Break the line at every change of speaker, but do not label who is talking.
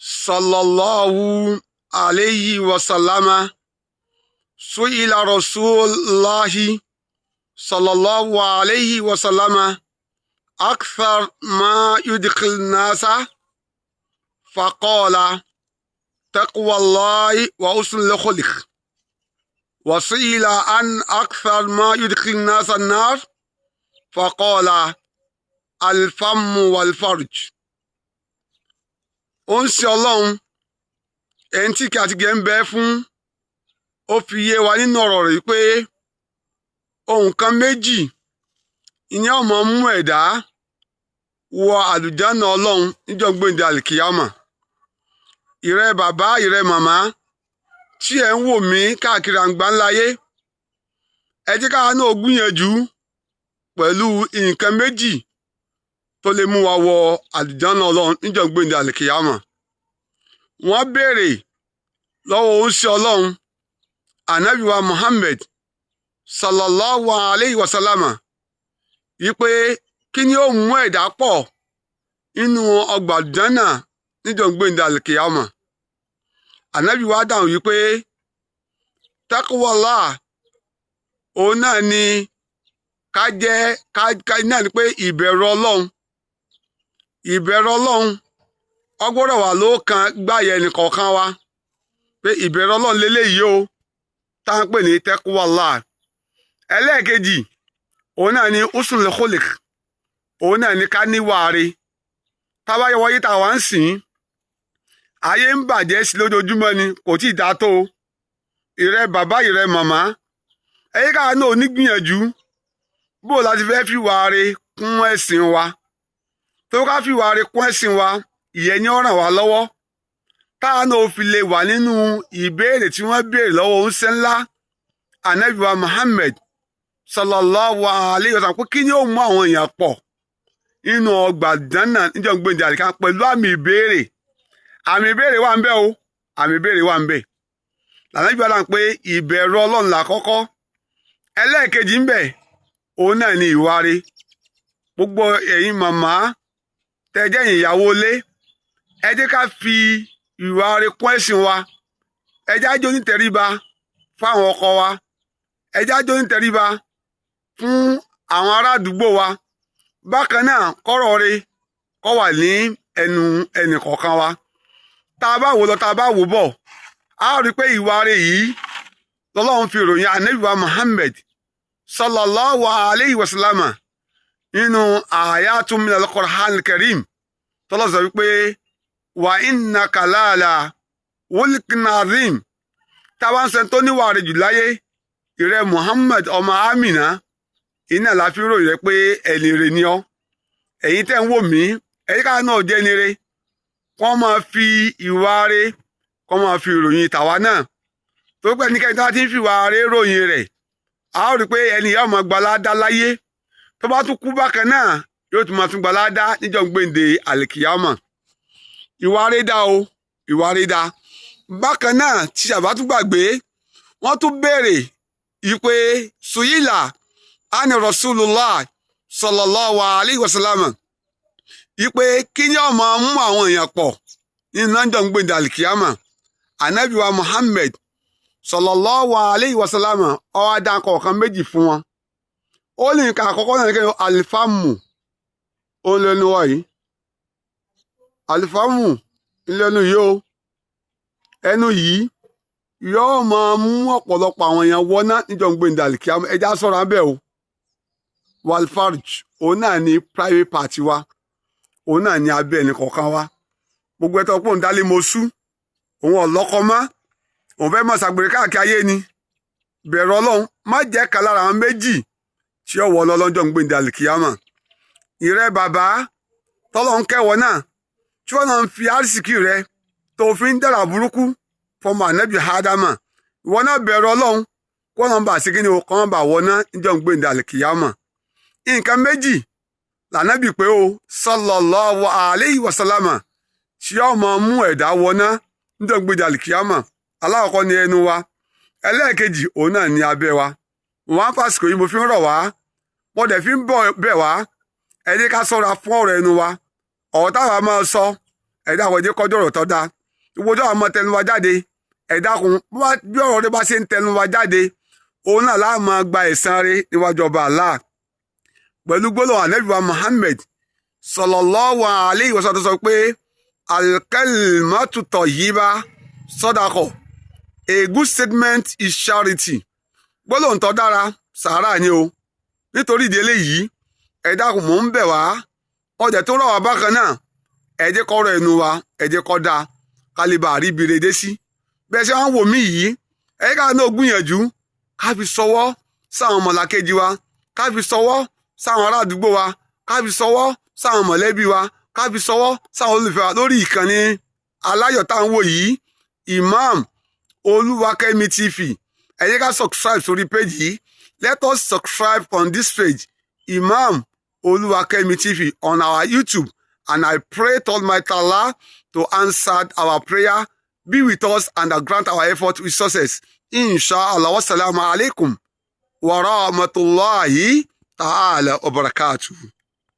sallallahu alayhi wa sallama su'ila rasulullahi sallallahu alayhi wa sallama akthar ma yudkhil nasa faqala taqwa allahi wa husnul khuluq wa su'ila an akthar ma yudkhil nasa an-nar faqala al-famu wal-farj. Ó ń ṣe ọlọ́run ẹni tí kí àti gẹ̀ ń bẹ fún ó fi yé wa nínú ọ̀rọ̀ rẹ̀ pé ohun kan méjì ìní ọmọ mú ẹ̀dá wọ àlùjánnà ọlọ́run níjọ́ gbèǹde àlìkìyámà. Ìrẹ́ bàbá ìrẹ́ màmá tí ẹ̀ ń wò mí káàkiri àgbáńláyé, ẹ jẹ́ káwa náà gbìyànjú pẹ̀lú nǹkan méjì tó lè mú wa wọ àlùjánnà ọlọ́run níjọ́ gbèǹde àlìkìyámà. Wọ́n béèrè lọ́wọ́ oúnṣẹ́ ọlọ́run ànábì wa Muhammad sallallahu alayhi wa sallama wípé kí ni ó mú ẹ̀dá pọ̀ nínú ọgbà àlùjánnà níjọ́ gbèǹde àlìkìyámà. Ànábì wa dáhùn wípé taqwallah òun náà ni náà ni pé ìbẹ̀rù ọlọ́run. Ìbẹ̀rù ọlọ́run ó gbọ́dọ̀ wà lọ́kàn gbáyà ẹnìkọ̀ọ̀kan wa pé ìbẹ̀rù ọlọ́run lélẹ́yìí o tá ń pè ní taqwallah. Ẹlẹ́ẹ̀kejì òun náà ni husnul khuluq, òun náà ni ká níwàáre. Tábáyọ wáyé tá a wá ń sìn ayé ń bàjẹ́ sí lójoojúmọ́ ni kò tí ì dá tó. Ìrẹ́ bàbá ìrẹ́ màmá ẹ̀yẹ káà náà onígbìyànjú bó láti fẹ́ fi wàáre kún ẹ̀sìn wa. Tó ká fi wàáre kún ẹ̀sìn wa ìyẹn ni ó ràn wá lọ́wọ́ táà náà fi lè wà nínú ìbéèrè tí wọ́n béèrè lọ́wọ́ oúnṣẹ́ ńlá ànábì wa Muhammad sallallahu alayhi wa sallam pé kí ni ó mú àwọn èèyàn pọ̀ nínú ọgbà àlùjánnà níjọ́ gbèǹde àlìkìyámà pẹ̀lú àmì ìbéèrè. Àmì ìbéèrè wà ń bẹ o, àmì ìbéèrè wà ń bẹ. Ànábì wa dáhùn pé ìbẹ̀rù ọlọ́run làkọ́kọ́. Ẹlẹ́ẹ̀kejì ń bẹ òun náà ni ìwáre. Gbogbo ẹ̀yin màmá tẹ́jẹ́ ìyàwó ilé ẹ jẹ́ ká fi ìwáre kún ẹ̀sìn wa. Ẹ jẹ́ á jẹ́ onítẹríba fáwọn ọkọ wa. Ẹ jẹ́ á jẹ́ onítẹríba fún àwọn ará àdúgbò wa. Bákan náà kọ́rọ̀ rẹ̀ kó wà ní ẹnu ẹnìkọ̀ọ̀kan wa. Tá a bá wò lọ tá a bá wò bọ̀ a rí i pé ìwáre yìí lọ́lọ́run fi ròyìn ànábì wa Muhammad sallallahu alayhi wa sallama nínú ayatun min al-Qur'an al-Karim tọ́lọ́ sọ wípé wa innaka la'ala khuluqin azim. Tá a bá ń sẹ́ni tó níwàáre jù láyé ìrẹ́ Muhammad ọmọ Amina iná la fi ròyìn rẹ pé ẹni rere ni ọ́. Ẹ̀yin tẹ́ ń wò mí ẹ̀yin káà náà jẹ́ ẹni rere wọ́n máa fi ìwáre kọ́ máa fi ròyìn tàwa náà. Tó pẹ́ ní kẹ́ni tó bá ti ń fi ìwáre ròyìn rẹ̀ a ó rí i pé ẹni ìyá ọmọ gbalada láyé tó bá tún kú bákan náà yóò tún máa tún gbalada níjọ́ gbèǹde àlìkìyámà. Ìwáre dá o, ìwáre dá. Bákan náà tí a bá tún gbàgbé wọ́n tún béèrè ìpè suyila ani rasulullah sallallahu alayhi wa sallam ìpè kí ni ó máa mú àwọn èèyàn pọ̀ nínú níjọ́ gbèǹde àlìkìyámà. Ànábì wa Muhammad sallallahu alayhi wa sallam ó wá dá kọ̀ọ̀kan méjì fún wọn. Ó ní nǹkan àkọ́kọ́ náà ní kẹ́yìn alifamu ó ń lẹ́nu wá yìí. Alifamu ń lẹ́nu yìí o. Ẹnu yìí yóò máa mú ọ̀pọ̀lọpọ̀ àwọn èèyàn wọná níjọ́ gbèǹde àlìkìyámà. Ẹja sọ̀rọ̀ abẹ́ o. Walfarj òun náà ní private party wa, òun náà ní abẹ́ ẹnì kọ̀ọ̀kan wa. Gbogbo ẹ̀tọ́ pò ń dálé mosú òun ọ̀lọ́kọ mọ́ òun fẹ́ mọ̀ ṣàgbèrè káàkiri ayé ni. Bẹ̀rù ọlọ́run má jẹ́ kan lára àwọn méjì tí ó wọ lọ́jọ́ gbèǹde àlìkìyámà. Ìrẹ́ bàbá tọ́lọ́ ń kẹ́wọ́ náà tí wọ́n náà ń fi àrísìkí rẹ tó fi ń dára burúkú fọmọ ànábì Ádámà. Ìwọ náà bẹ̀rù ọlọ́run kó náà bà sí kí ni o kọ́ bà wọ náà níjọ́ gbèǹde àlìkìyámà. Nǹkan méjì lànábì pé o sallallahu alayhi wa sallama tí ó máa mú ẹ̀dá wọ náà níjọ́ gbèǹde àlìkìyámà. Alákọ̀ọ́kọ́ ni ẹnu wa. Ẹlẹ́ẹ̀kejì òun náà ni abẹ́ wa. Wọ́n á fàsìkò yìí mo fi ń rọ̀ wá wọ́n dẹ̀ fi ń bẹ̀ wá ẹ jẹ́ ká ṣọ́ra fún ọ̀rọ̀ ẹnu wa. Ọ̀rọ̀ táwa máa sọ ẹ dákun ẹ jẹ́ kọjọ́ ọ̀rọ̀ tó dáa ìwọ́jọ́ àwọn ọmọ tẹnu wa jáde ẹ dákun bí ọ̀rọ̀ rẹ bá ṣe ń tẹnu wa jáde òun náà láà máa gba ẹ̀san rẹ̀ níwájú ọba Allah pẹ̀lú gbólóhùn Ànábì wa Muhammad sallallahu alayhi wa sallam tó sọ pé al-kalimatu tayyiba sadaqa, a good statement is charity. Gbólóhùn tó dára sàárà ni o nítorí ìdí eléyìí ẹ dákun mò ń bẹ̀ wá ọjà tó rọ̀ wá bákan náà ẹ jẹ́ kó ọ̀rọ̀ ẹnu wa ẹ jẹ́ kó dáa kálíbà àríbi rèdé sí bẹ́ẹ̀ ṣe wọ́n wò mí yìí ẹ ká náà gbìyànjú ká fi sọwọ́ sáwọn mọ̀lákejì wa ká fi sọwọ́ sáwọn ará àdúgbò wa ká fi sọwọ́ sáwọn mọ̀lẹ́bí wa ká fi sọwọ́ sáwọn olùfẹ́ wa lórí ìkànnì aláyọ̀ tá à ń wò yìí Imam Oluwakemi TV ẹ jẹ́ ká subscribe sórí page yìí. Let us subscribe on this page Imam Oluwakemi TV on our YouTube, and I pray to Almighty Allah to answer our prayer, be with us and grant our effort with success. Inshallah. Wassalamu alaikum wa rahmatullahi ta'ala wa barakatuh.